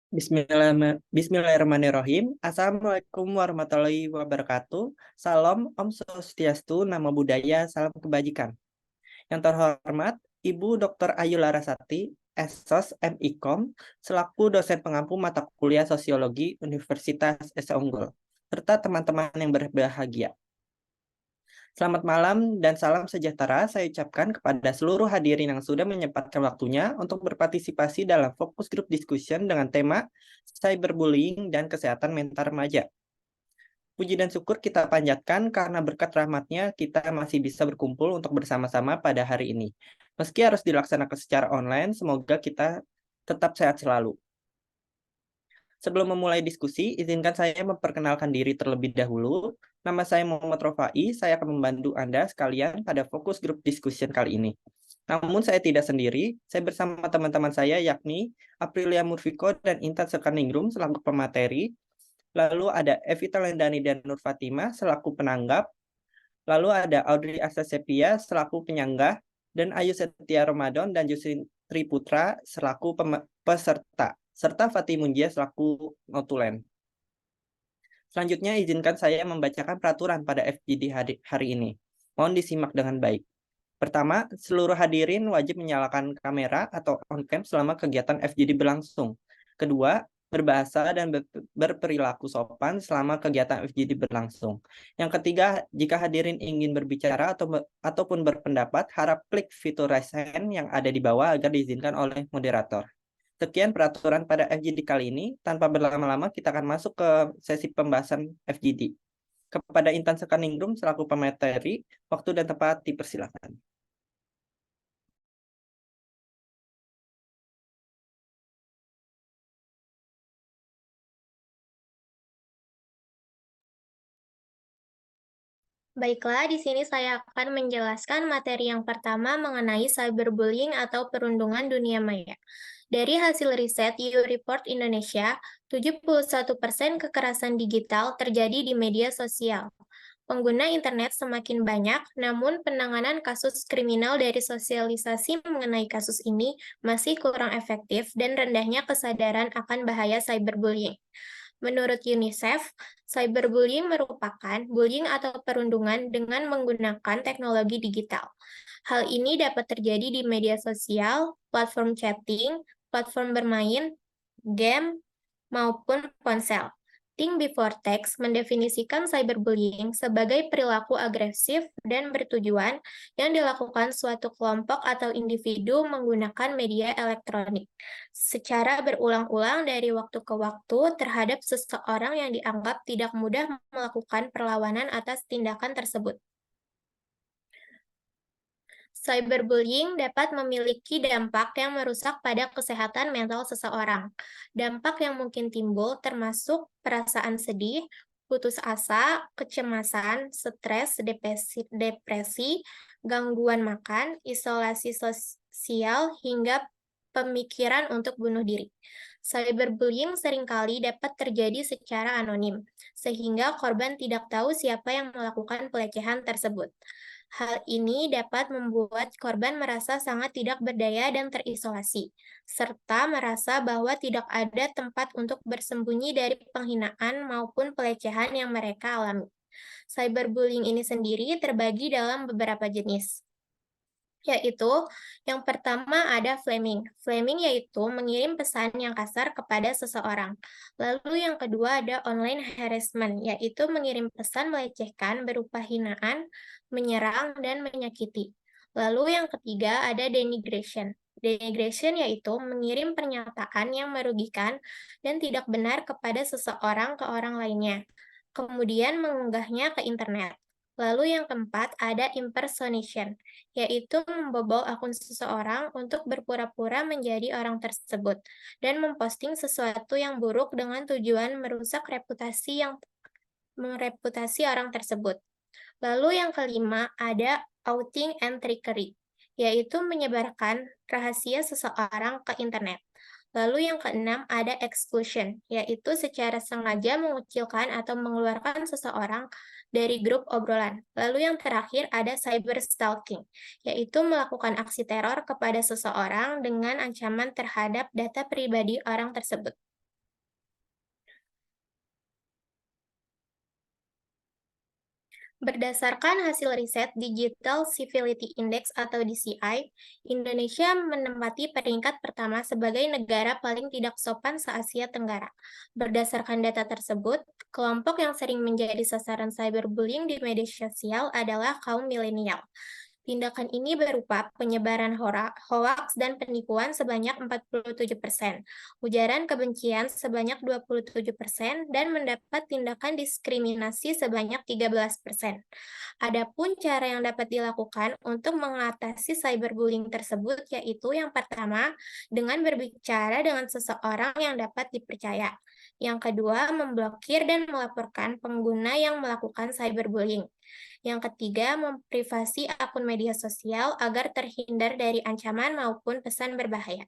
Bismillahirrahmanirrahim. Assalamualaikum warahmatullahi wabarakatuh. Salam, Om Swastiastu, Namo Buddhaya, salam kebajikan. Yang terhormat, Ibu Dr. Ayu Larasati, Esos MIKOM, selaku dosen pengampu mata kuliah Sosiologi Universitas Esa Unggul, serta teman-teman yang berbahagia. Selamat malam dan salam sejahtera saya ucapkan kepada seluruh hadirin yang sudah menyempatkan waktunya untuk berpartisipasi dalam fokus group discussion dengan tema cyberbullying dan kesehatan mental remaja. Puji dan syukur kita panjatkan karena berkat rahmatnya kita masih bisa berkumpul untuk bersama-sama pada hari ini. Meski harus dilaksanakan secara online, semoga kita tetap sehat selalu. Sebelum memulai diskusi, izinkan saya memperkenalkan diri terlebih dahulu. Nama saya Muhammad Rofai, saya akan membantu Anda sekalian pada fokus grup discussion kali ini. Namun saya tidak sendiri, saya bersama teman-teman saya yakni Aprilia Murfiko dan Intan Sekarningrum selaku pemateri, lalu ada Evita Lendani dan Nur Fatimah selaku penanggap, lalu ada Audrey Asasepia selaku penyanggah, dan Ayu Setia Ramadan dan Justin Triputra selaku peserta, serta Fatih Munjia selaku notulen. Selanjutnya izinkan saya membacakan peraturan pada FGD hari ini. Mohon disimak dengan baik. Pertama, seluruh hadirin wajib menyalakan kamera atau on-cam selama kegiatan FGD berlangsung. Kedua, berbahasa dan berperilaku sopan selama kegiatan FGD berlangsung. Yang ketiga, jika hadirin ingin berbicara ataupun berpendapat, harap klik fitur raise hand yang ada di bawah agar diizinkan oleh moderator. Sekian peraturan pada FGD kali ini. Tanpa berlama-lama, kita akan masuk ke sesi pembahasan FGD. Kepada Intan Sekarningrum selaku pemateri, waktu dan tempat dipersilakan. Baiklah, di sini saya akan menjelaskan materi yang pertama mengenai cyberbullying atau perundungan dunia maya. Dari hasil riset Report Indonesia, 71% kekerasan digital terjadi di media sosial. Pengguna internet semakin banyak, namun penanganan kasus kriminal dari sosialisasi mengenai kasus ini masih kurang efektif dan rendahnya kesadaran akan bahaya cyberbullying. Menurut UNICEF, cyberbullying merupakan bullying atau perundungan dengan menggunakan teknologi digital. Hal ini dapat terjadi di media sosial, platform chatting, platform bermain, game, maupun ponsel. Think Before Text mendefinisikan cyberbullying sebagai perilaku agresif dan bertujuan yang dilakukan suatu kelompok atau individu menggunakan media elektronik secara berulang-ulang dari waktu ke waktu terhadap seseorang yang dianggap tidak mudah melakukan perlawanan atas tindakan tersebut. Cyberbullying dapat memiliki dampak yang merusak pada kesehatan mental seseorang. Dampak yang mungkin timbul termasuk perasaan sedih, putus asa, kecemasan, stres, depresi, gangguan makan, isolasi sosial, hingga pemikiran untuk bunuh diri. Cyberbullying seringkali dapat terjadi secara anonim, sehingga korban tidak tahu siapa yang melakukan pelecehan tersebut. Hal ini dapat membuat korban merasa sangat tidak berdaya dan terisolasi, serta merasa bahwa tidak ada tempat untuk bersembunyi dari penghinaan maupun pelecehan yang mereka alami. Cyberbullying ini sendiri terbagi dalam beberapa jenis, yaitu yang pertama ada flaming. Flaming yaitu mengirim pesan yang kasar kepada seseorang. Lalu yang kedua ada online harassment, yaitu mengirim pesan melecehkan berupa hinaan, menyerang, dan menyakiti. Lalu yang ketiga ada denigration. Denigration yaitu mengirim pernyataan yang merugikan dan tidak benar kepada seseorang ke orang lainnya, kemudian mengunggahnya ke internet. Lalu yang keempat ada impersonation, yaitu membobol akun seseorang untuk berpura-pura menjadi orang tersebut dan memposting sesuatu yang buruk dengan tujuan merusak reputasi orang tersebut. Lalu yang kelima ada outing and trickery, yaitu menyebarkan rahasia seseorang ke internet. Lalu yang keenam ada exclusion, yaitu secara sengaja mengucilkan atau mengeluarkan seseorang dari grup obrolan. Lalu yang terakhir ada cyber stalking, yaitu melakukan aksi teror kepada seseorang dengan ancaman terhadap data pribadi orang tersebut. Berdasarkan hasil riset Digital Civility Index atau DCI, Indonesia menempati peringkat pertama sebagai negara paling tidak sopan se-Asia Tenggara. Berdasarkan data tersebut, kelompok yang sering menjadi sasaran cyberbullying di media sosial adalah kaum milenial. Tindakan ini berupa penyebaran hoaks dan penipuan sebanyak 47%, ujaran kebencian sebanyak 27%, dan mendapat tindakan diskriminasi sebanyak 13%. Adapun cara yang dapat dilakukan untuk mengatasi cyberbullying tersebut yaitu yang pertama, dengan berbicara dengan seseorang yang dapat dipercaya. Yang kedua, memblokir dan melaporkan pengguna yang melakukan cyberbullying. Yang ketiga, memprivasi akun media sosial agar terhindar dari ancaman maupun pesan berbahaya.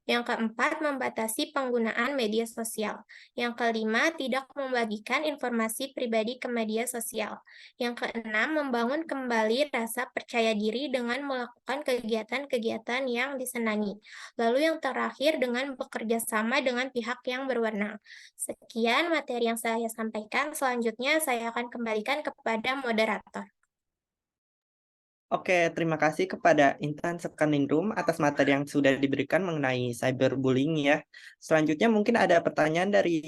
Yang keempat, membatasi penggunaan media sosial. Yang kelima, tidak membagikan informasi pribadi ke media sosial. Yang keenam, membangun kembali rasa percaya diri dengan melakukan kegiatan-kegiatan yang disenangi. Lalu yang terakhir, dengan bekerja sama dengan pihak yang berwenang. Sekian materi yang saya sampaikan. Selanjutnya, saya akan kembalikan kepada moderator. Oke, terima kasih kepada Intan Sekaningrum atas materi yang sudah diberikan mengenai cyberbullying ya. Selanjutnya mungkin ada pertanyaan dari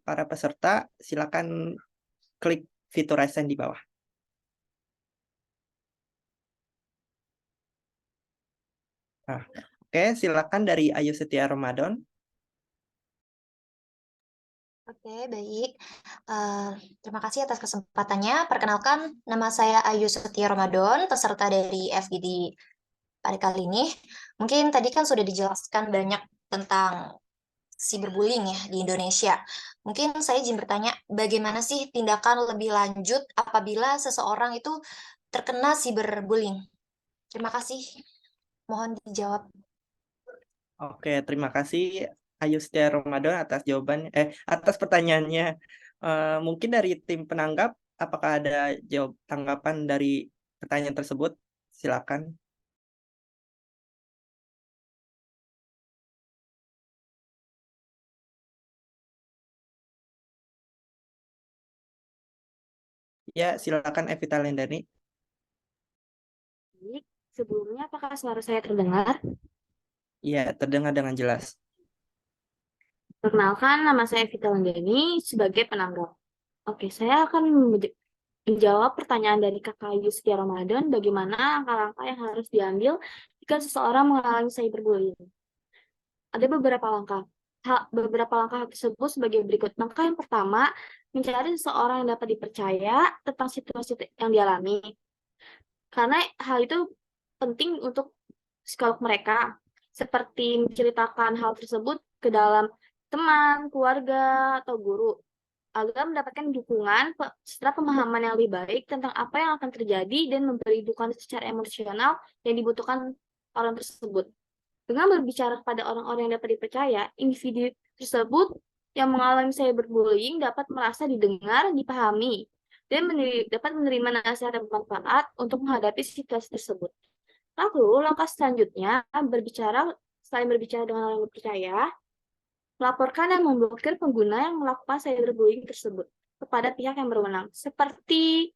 para peserta. Silakan klik fitur raise hand di bawah. Nah, oke, silakan dari Ayu Setia Ramadan. Oke, baik. Terima kasih atas kesempatannya. Perkenalkan, nama saya Ayu Setia Ramadan, peserta dari FGD pada kali ini. Mungkin tadi kan sudah dijelaskan banyak tentang cyberbullying ya di Indonesia. Mungkin saya izin bertanya, bagaimana sih tindakan lebih lanjut apabila seseorang itu terkena cyberbullying? Terima kasih. Mohon dijawab. Oke, terima kasih Ayu Setia Ramadan atas atas pertanyaannya. Mungkin dari tim penanggap, apakah ada tanggapan dari pertanyaan tersebut? Silakan. Ya, silakan Evita Lendani. Baik, sebelumnya apakah suara saya terdengar? Ya, terdengar dengan jelas. Perkenalkan, nama saya Vita Lenggani sebagai penanggap. Oke, saya akan menjawab pertanyaan dari Kakak Yustia Ramadan, bagaimana langkah-langkah yang harus diambil jika seseorang mengalami cyberbullying. Ada beberapa langkah. Beberapa langkah tersebut sebagai berikut. Langkah yang pertama, mencari seseorang yang dapat dipercaya tentang situasi yang dialami. Karena hal itu penting untuk psikolog mereka, seperti menceritakan hal tersebut ke dalam teman, keluarga, atau guru, agar mendapatkan dukungan serta pemahaman yang lebih baik tentang apa yang akan terjadi dan memberi dukungan secara emosional yang dibutuhkan orang tersebut. Dengan berbicara kepada orang-orang yang dapat dipercaya, individu tersebut yang mengalami cyberbullying dapat merasa didengar, dipahami, dan dapat menerima nasihat yang bermanfaat untuk menghadapi situasi tersebut. Lalu, langkah selanjutnya, selain berbicara dengan orang yang percaya, melaporkan dan memblokir pengguna yang melakukan cyberbullying tersebut kepada pihak yang berwenang, seperti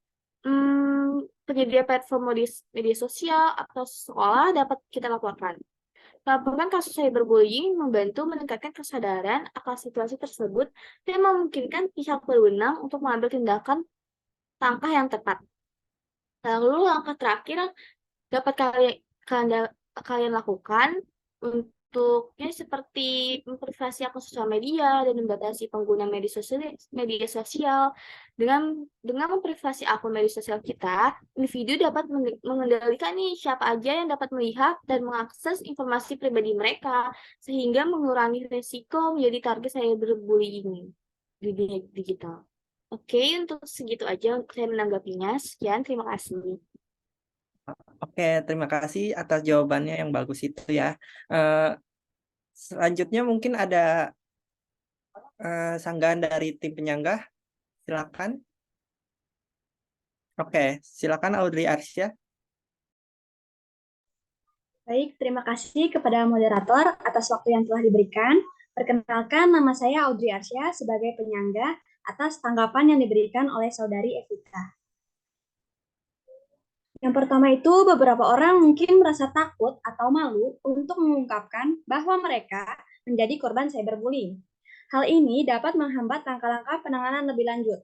penyedia platform media sosial atau sekolah dapat kita laporkan. Melaporkan kasus cyberbullying membantu meningkatkan kesadaran akan situasi tersebut dan memungkinkan pihak berwenang untuk mengambil tindakan langkah yang tepat. Lalu langkah terakhir dapat kalian lakukan untuknya seperti memprivasi akun sosial media dan membatasi pengguna media sosial. Dengan memprivasi akun media sosial kita, individu dapat mengendalikan nih siapa aja yang dapat melihat dan mengakses informasi pribadi mereka, sehingga mengurangi resiko menjadi target cyberbullying di dunia digital. Oke, untuk segitu aja saya menanggapinya. Sekian, terima kasih. Oke, terima kasih atas jawabannya yang bagus itu ya. Selanjutnya mungkin ada sanggahan dari tim penyanggah. Silakan. Oke, silakan Audrey Arsya. Baik, terima kasih kepada moderator atas waktu yang telah diberikan. Perkenalkan, nama saya Audrey Arsya sebagai penyangga atas tanggapan yang diberikan oleh Saudari Evita. Yang pertama itu beberapa orang mungkin merasa takut atau malu untuk mengungkapkan bahwa mereka menjadi korban cyberbullying. Hal ini dapat menghambat langkah-langkah penanganan lebih lanjut.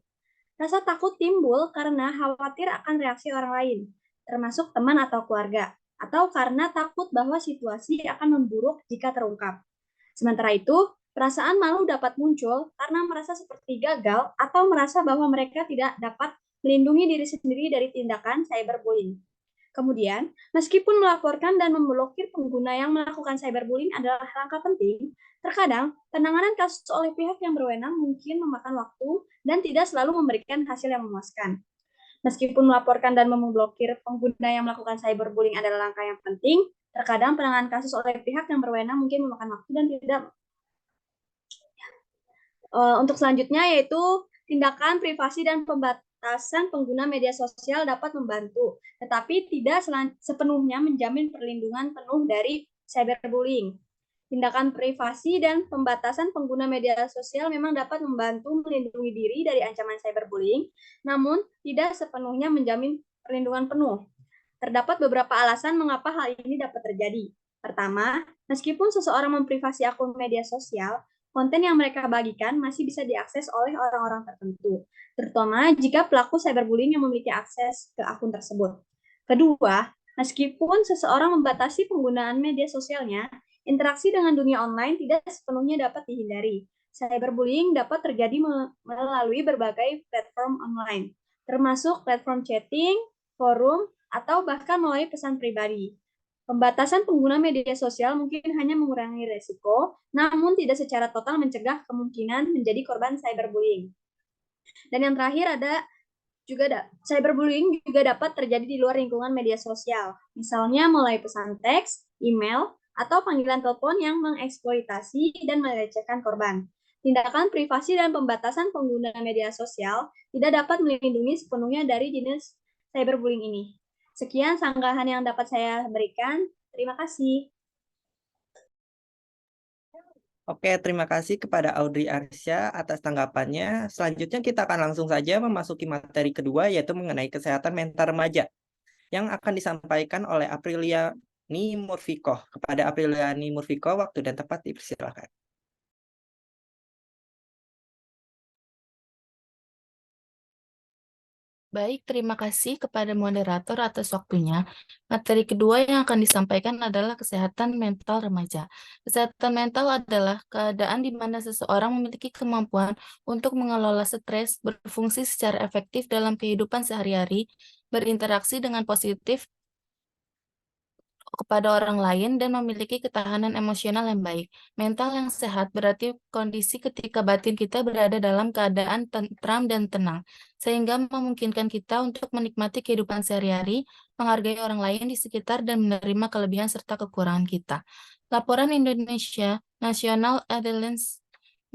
Rasa takut timbul karena khawatir akan reaksi orang lain, termasuk teman atau keluarga, atau karena takut bahwa situasi akan memburuk jika terungkap. Sementara itu, perasaan malu dapat muncul karena merasa seperti gagal atau merasa bahwa mereka tidak dapat melindungi diri sendiri dari tindakan cyberbullying. Kemudian, meskipun melaporkan dan memblokir pengguna yang melakukan cyberbullying adalah langkah penting, terkadang penanganan kasus oleh pihak yang berwenang mungkin memakan waktu dan tidak selalu memberikan hasil yang memuaskan. Meskipun melaporkan dan memblokir pengguna yang melakukan cyberbullying adalah langkah yang penting, terkadang penanganan kasus oleh pihak yang berwenang mungkin memakan waktu dan tidak. Untuk selanjutnya yaitu tindakan privasi dan pembatasan pengguna media sosial dapat membantu, tetapi tidak sepenuhnya menjamin perlindungan penuh dari cyberbullying. Tindakan privasi dan pembatasan pengguna media sosial memang dapat membantu melindungi diri dari ancaman cyberbullying, namun tidak sepenuhnya menjamin perlindungan penuh. Terdapat beberapa alasan mengapa hal ini dapat terjadi. Pertama, meskipun seseorang memprivasi akun media sosial, konten yang mereka bagikan masih bisa diakses oleh orang-orang tertentu, terutama jika pelaku cyberbullying yang memiliki akses ke akun tersebut. Kedua, meskipun seseorang membatasi penggunaan media sosialnya, interaksi dengan dunia online tidak sepenuhnya dapat dihindari. Cyberbullying dapat terjadi melalui berbagai platform online, termasuk platform chatting, forum, atau bahkan melalui pesan pribadi. Pembatasan pengguna media sosial mungkin hanya mengurangi resiko, namun tidak secara total mencegah kemungkinan menjadi korban cyberbullying. Dan yang terakhir cyberbullying juga dapat terjadi di luar lingkungan media sosial, misalnya mulai pesan teks, email, atau panggilan telepon yang mengeksploitasi dan melecehkan korban. Tindakan privasi dan pembatasan pengguna media sosial tidak dapat melindungi sepenuhnya dari jenis cyberbullying ini. Sekian sanggahan yang dapat saya berikan. Terima kasih. Oke, terima kasih kepada Audrey Arsya atas tanggapannya. Selanjutnya kita akan langsung saja memasuki materi kedua, yaitu mengenai kesehatan mental remaja, yang akan disampaikan oleh Apriliani Murfikoh. Kepada Apriliani Murfikoh, waktu dan tempat dipersilakan. Baik, terima kasih kepada moderator atas waktunya. Materi kedua yang akan disampaikan adalah kesehatan mental remaja. Kesehatan mental adalah keadaan di mana seseorang memiliki kemampuan untuk mengelola stres, berfungsi secara efektif dalam kehidupan sehari-hari, berinteraksi dengan positif kepada orang lain, dan memiliki ketahanan emosional yang baik. Mental yang sehat berarti kondisi ketika batin kita berada dalam keadaan tentram dan tenang, sehingga memungkinkan kita untuk menikmati kehidupan sehari-hari, menghargai orang lain di sekitar, dan menerima kelebihan serta kekurangan kita. Laporan Indonesia National Adolescent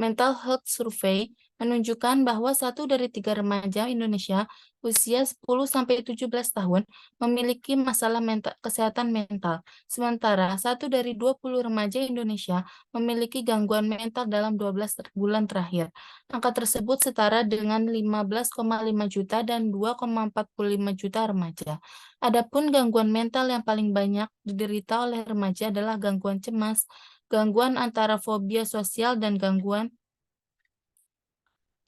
Mental Health Survey menunjukkan bahwa 1 dari 3 remaja Indonesia usia 10-17 tahun memiliki masalah kesehatan mental, sementara 1 dari 20 remaja Indonesia memiliki gangguan mental dalam 12 bulan terakhir. Angka tersebut setara dengan 15,5 juta dan 2,45 juta remaja. Adapun gangguan mental yang paling banyak diderita oleh remaja adalah gangguan cemas, gangguan antara fobia sosial, dan gangguan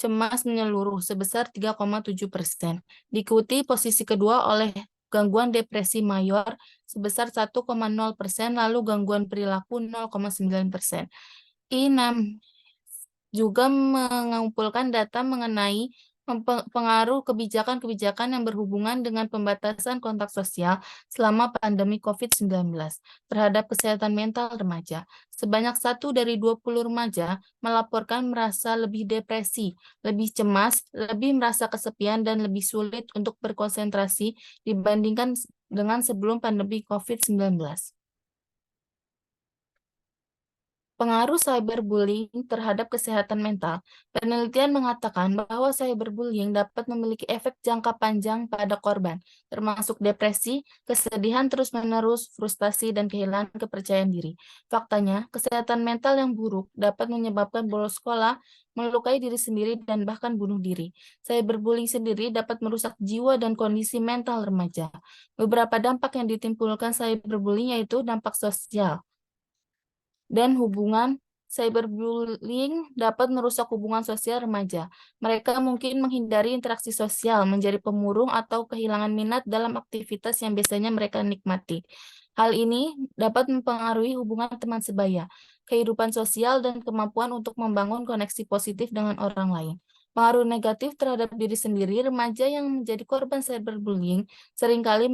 cemas menyeluruh sebesar 3,7%. Diikuti posisi kedua oleh gangguan depresi mayor sebesar 1,0%, lalu gangguan perilaku 0,9%. I6 juga mengumpulkan data mengenai pengaruh kebijakan-kebijakan yang berhubungan dengan pembatasan kontak sosial selama pandemi COVID-19 terhadap kesehatan mental remaja. Sebanyak 1 dari 20 remaja melaporkan merasa lebih depresi, lebih cemas, lebih merasa kesepian, dan lebih sulit untuk berkonsentrasi dibandingkan dengan sebelum pandemi COVID-19. Pengaruh cyberbullying terhadap kesehatan mental. Penelitian mengatakan bahwa cyberbullying dapat memiliki efek jangka panjang pada korban, termasuk depresi, kesedihan terus-menerus, frustasi, dan kehilangan kepercayaan diri. Faktanya, kesehatan mental yang buruk dapat menyebabkan bolos sekolah, melukai diri sendiri, dan bahkan bunuh diri. Cyberbullying sendiri dapat merusak jiwa dan kondisi mental remaja. Beberapa dampak yang ditimbulkan cyberbullying yaitu dampak sosial dan hubungan. Cyberbullying dapat merusak hubungan sosial remaja. Mereka mungkin menghindari interaksi sosial, menjadi pemurung, atau kehilangan minat dalam aktivitas yang biasanya mereka nikmati. Hal ini dapat mempengaruhi hubungan teman sebaya, kehidupan sosial, dan kemampuan untuk membangun koneksi positif dengan orang lain. Pengaruh negatif terhadap diri sendiri, remaja yang menjadi korban cyberbullying seringkali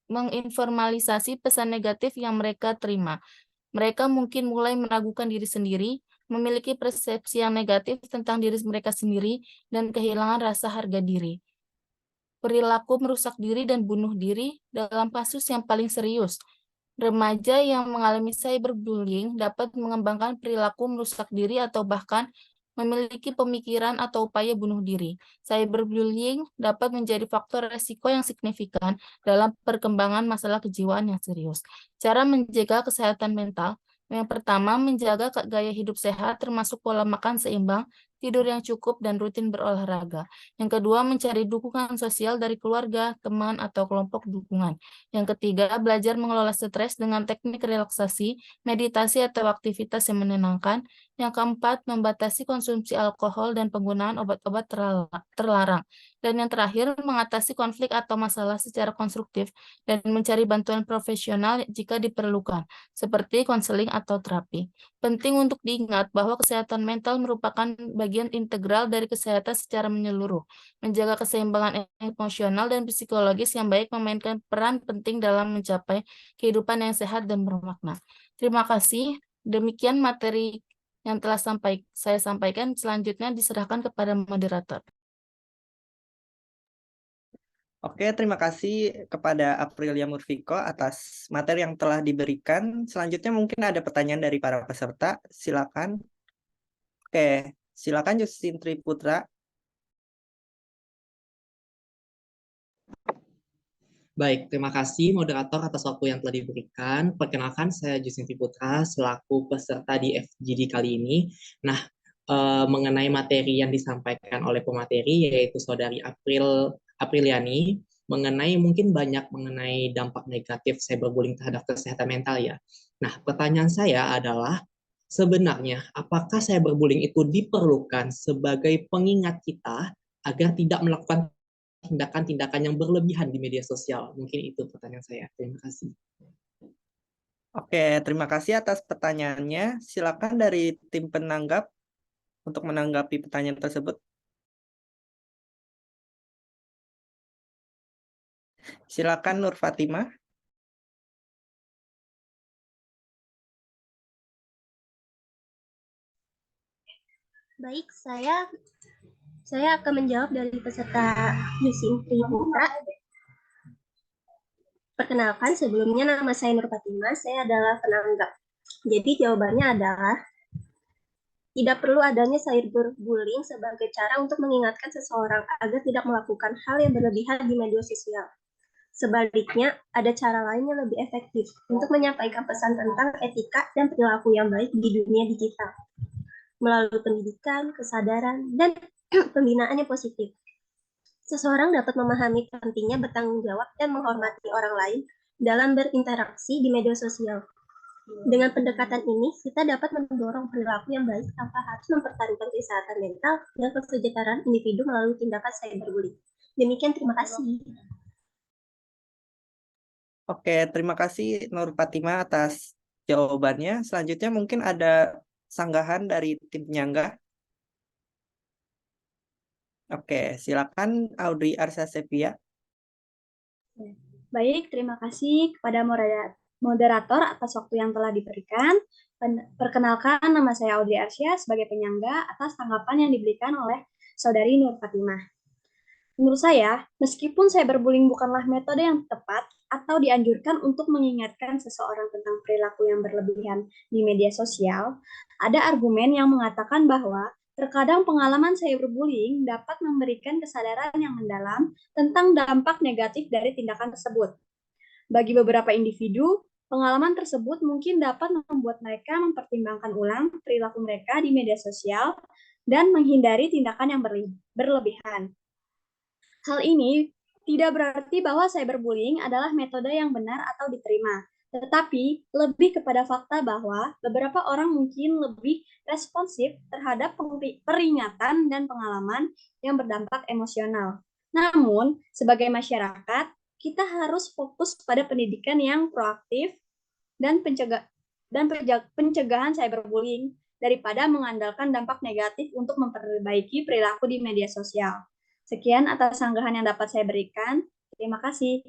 menginformalisasi pesan negatif yang mereka terima. Mereka mungkin mulai meragukan diri sendiri, memiliki persepsi yang negatif tentang diri mereka sendiri, dan kehilangan rasa harga diri. Perilaku merusak diri dan bunuh diri dalam kasus yang paling serius. Remaja yang mengalami cyberbullying dapat mengembangkan perilaku merusak diri atau bahkan memiliki pemikiran atau upaya bunuh diri. Cyberbullying dapat menjadi faktor resiko yang signifikan dalam perkembangan masalah kejiwaan yang serius. Cara menjaga kesehatan mental. Yang pertama, menjaga gaya hidup sehat termasuk pola makan seimbang, tidur yang cukup, dan rutin berolahraga. Yang kedua, mencari dukungan sosial dari keluarga, teman, atau kelompok dukungan. Yang ketiga, belajar mengelola stres dengan teknik relaksasi, meditasi, atau aktivitas yang menenangkan. Yang keempat, membatasi konsumsi alkohol dan penggunaan obat-obat terlarang. Dan yang terakhir, mengatasi konflik atau masalah secara konstruktif dan mencari bantuan profesional jika diperlukan, seperti konseling atau terapi. Penting untuk diingat bahwa kesehatan mental merupakan bagian integral dari kesehatan secara menyeluruh. Menjaga keseimbangan emosional dan psikologis yang baik memainkan peran penting dalam mencapai kehidupan yang sehat dan bermakna. Terima kasih. Demikian materi yang telah saya sampaikan. Selanjutnya diserahkan kepada moderator. Oke, terima kasih kepada Aprilia Murfiko atas materi yang telah diberikan. Selanjutnya mungkin ada pertanyaan dari para peserta. Silakan. Oke, silakan Justin Triputra. Baik, terima kasih moderator atas waktu yang telah diberikan. Perkenalkan, saya Justin Triputra selaku peserta di FGD kali ini. Nah, mengenai materi yang disampaikan oleh pemateri yaitu Saudari Apriliani mungkin banyak mengenai dampak negatif cyberbullying terhadap kesehatan mental ya. Nah, pertanyaan saya adalah sebenarnya apakah cyberbullying itu diperlukan sebagai pengingat kita agar tidak melakukan tindakan-tindakan yang berlebihan di media sosial? Mungkin itu pertanyaan saya. Terima kasih. Oke, terima kasih atas pertanyaannya. Silakan dari tim penanggap untuk menanggapi pertanyaan tersebut. Silakan Nur Fatimah. Baik, saya akan menjawab dari peserta Justin Triputra. Perkenalkan, sebelumnya nama saya Nur Fatimah, saya adalah penanggap. Jadi jawabannya adalah tidak perlu adanya cyberbullying sebagai cara untuk mengingatkan seseorang agar tidak melakukan hal yang berlebihan di media sosial. Sebaliknya, ada cara lain yang lebih efektif untuk menyampaikan pesan tentang etika dan perilaku yang baik di dunia digital. Melalui pendidikan, kesadaran, dan pembinaan yang positif. Seseorang dapat memahami pentingnya bertanggung jawab dan menghormati orang lain dalam berinteraksi di media sosial. Dengan pendekatan ini, kita dapat mendorong perilaku yang baik tanpa harus mempertaruhkan kesehatan mental dan kesejahteraan individu melalui tindakan cyberbullying. Demikian, terima kasih. Oke, terima kasih Nur Fatimah atas jawabannya. Selanjutnya mungkin ada sanggahan dari tim penyangga. Oke, silakan Audrey Arsasepia. Baik, terima kasih kepada moderator atas waktu yang telah diberikan. Perkenalkan, nama saya Audrey Arsya sebagai penyangga atas tanggapan yang diberikan oleh Saudari Nur Fatimah. Menurut saya, meskipun cyberbullying bukanlah metode yang tepat atau dianjurkan untuk mengingatkan seseorang tentang perilaku yang berlebihan di media sosial, ada argumen yang mengatakan bahwa terkadang pengalaman cyberbullying dapat memberikan kesadaran yang mendalam tentang dampak negatif dari tindakan tersebut. Bagi beberapa individu, pengalaman tersebut mungkin dapat membuat mereka mempertimbangkan ulang perilaku mereka di media sosial dan menghindari tindakan yang berlebihan. Hal ini tidak berarti bahwa cyberbullying adalah metode yang benar atau diterima, tetapi lebih kepada fakta bahwa beberapa orang mungkin lebih responsif terhadap peringatan dan pengalaman yang berdampak emosional. Namun, sebagai masyarakat, kita harus fokus pada pendidikan yang proaktif dan pencegahan cyberbullying daripada mengandalkan dampak negatif untuk memperbaiki perilaku di media sosial. Sekian atas sanggahan yang dapat saya berikan. Terima kasih.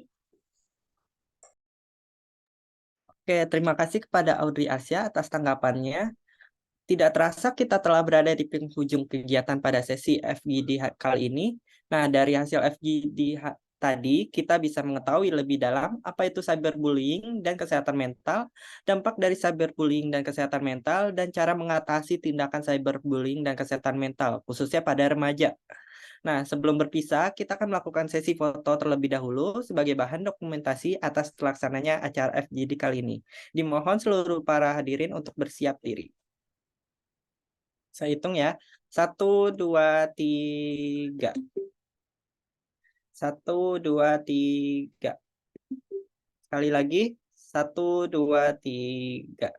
Oke, terima kasih kepada Audrey Arsya atas tanggapannya. Tidak terasa kita telah berada di penghujung kegiatan pada sesi FGD kali ini. Nah, dari hasil FGD tadi, kita bisa mengetahui lebih dalam apa itu cyberbullying dan kesehatan mental, dampak dari cyberbullying dan kesehatan mental, dan cara mengatasi tindakan cyberbullying dan kesehatan mental, khususnya pada remaja. Nah, sebelum berpisah, kita akan melakukan sesi foto terlebih dahulu sebagai bahan dokumentasi atas terlaksananya acara FGD kali ini. Dimohon seluruh para hadirin untuk bersiap diri. Saya hitung ya. 1, 2, 3. 1, 2, 3. Sekali lagi. 1, 2, 3.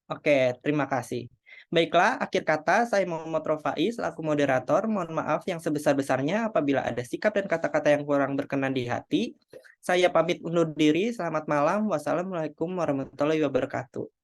Oke, terima kasih. Baiklah, akhir kata saya Muhammad Rofai selaku moderator. Mohon maaf yang sebesar-besarnya apabila ada sikap dan kata-kata yang kurang berkenan di hati. Saya pamit undur diri. Selamat malam. Wassalamualaikum warahmatullahi wabarakatuh.